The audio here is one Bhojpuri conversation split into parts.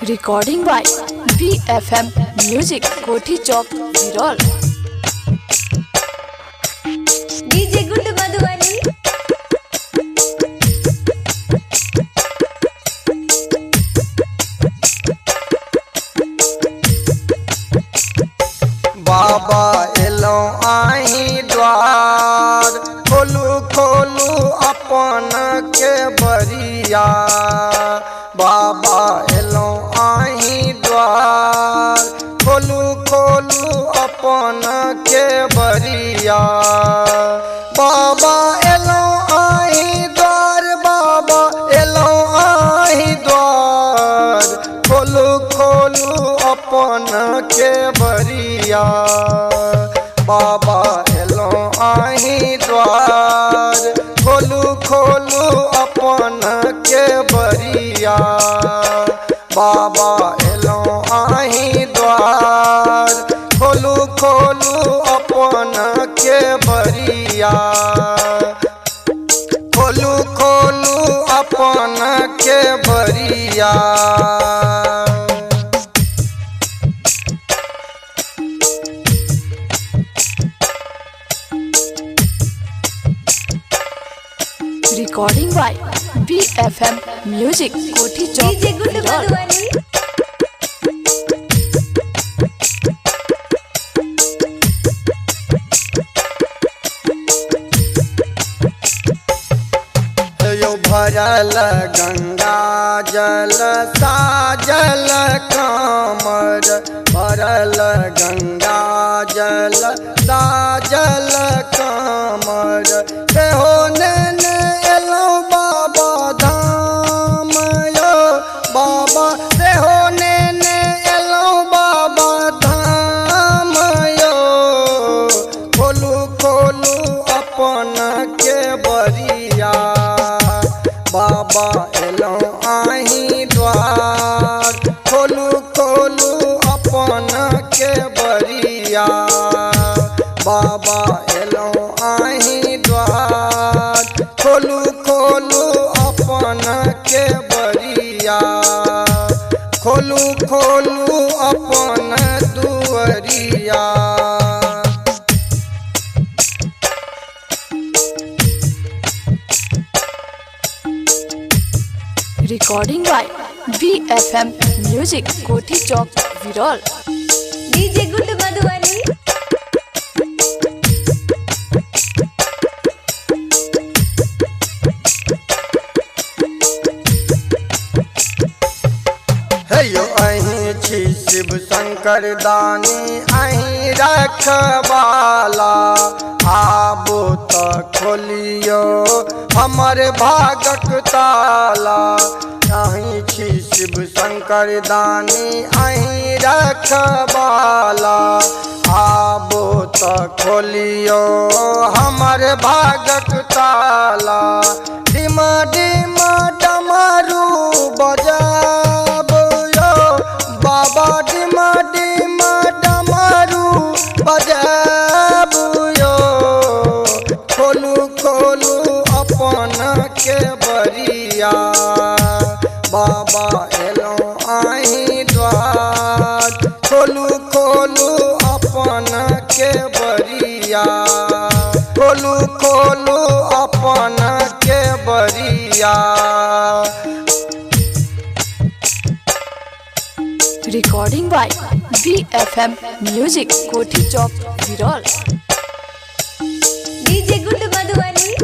रिकॉर्डिंग बाय VFM म्यूजिक कोठी चौक विरल। DJ good Madhubani. बाबा एलो आही द्वार, खोलू खोलू अपन के बरिया। बाबा एलो आही द्वार, खोलू खोलू अपन के बरिया। बाबा एलो आही द्वार, बाबा एलो आही द्वार, खोलू खोलू अपन के बरिया। बाबा एलो आही द्वार, खोलू खोलू अपन के बरिया। बाबा एलो आही द्वार, खोलू खोलू अपन के बरिया। खोलू खोलू अपन के बरिया। रिकॉर्डिंग बाय VFM म्यूजिक कोठी चौक डीजे गुड विरल। मधुबनी। यो भरल गंगा जल साजल कामर, भरल गंगा जल साजल कामर। सेहो नैन एलो बाबा धाम यो, बाबा सेहो नैन एलो बाबा धाम यो। खोलू खोलू अपन के बरिया। बाबा एलो आही द्वार, खोलू खोलू अपन के बरिया। बाबा एलो आही द्वार, खोलू खोलू अपन के बरिया। खोलू खोलू अपन दुअरिया। रिकॉर्डिंग बाय VFM म्यूजिक कोठी चौक विरल। DJ good Madhubani. हे यो अहीं छी शिव शंकर दानी, अहीं रखवाला। आबो तो खोलियो हमर भागक ताला। अहीं छी शिव शंकर दानी, अहीं रखवाला। आबो तो खोलियो हमर भागक ताला। डिम डिम डमरू बजाब यो, बाबा डिम डिम डमरू बजाब यो। खोलू खोलू अपन के बरिया। बाबा एलो आही द्वार, खोलू खोलू अपन के बरिया। खोलू खोलू अपन के बरिया। रिकॉर्डिंग बाय VFM म्यूजिक कोठी चौक विरल। DJ good Madhubani.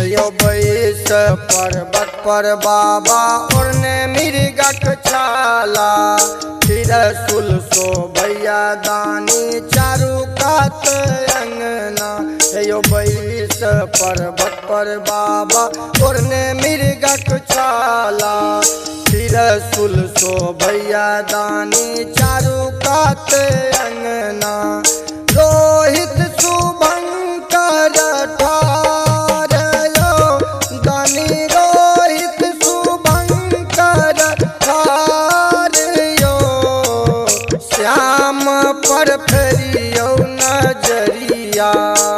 यो बैस पर्वत पर बाबा ओढ़ने मृगक छाला। त्रिशूल शोभैया दानी चारू कात अंगना। यो बैस पर्वत पर बाबा ओढ़ने मृगक छाला। त्रिशूल शोभैया दानी चारू कात अंगना। रोहित शुभंकर ठार यो, दानी रोहित शुभंकर ठार यो। श्याम पर फेरियो नजर। मैया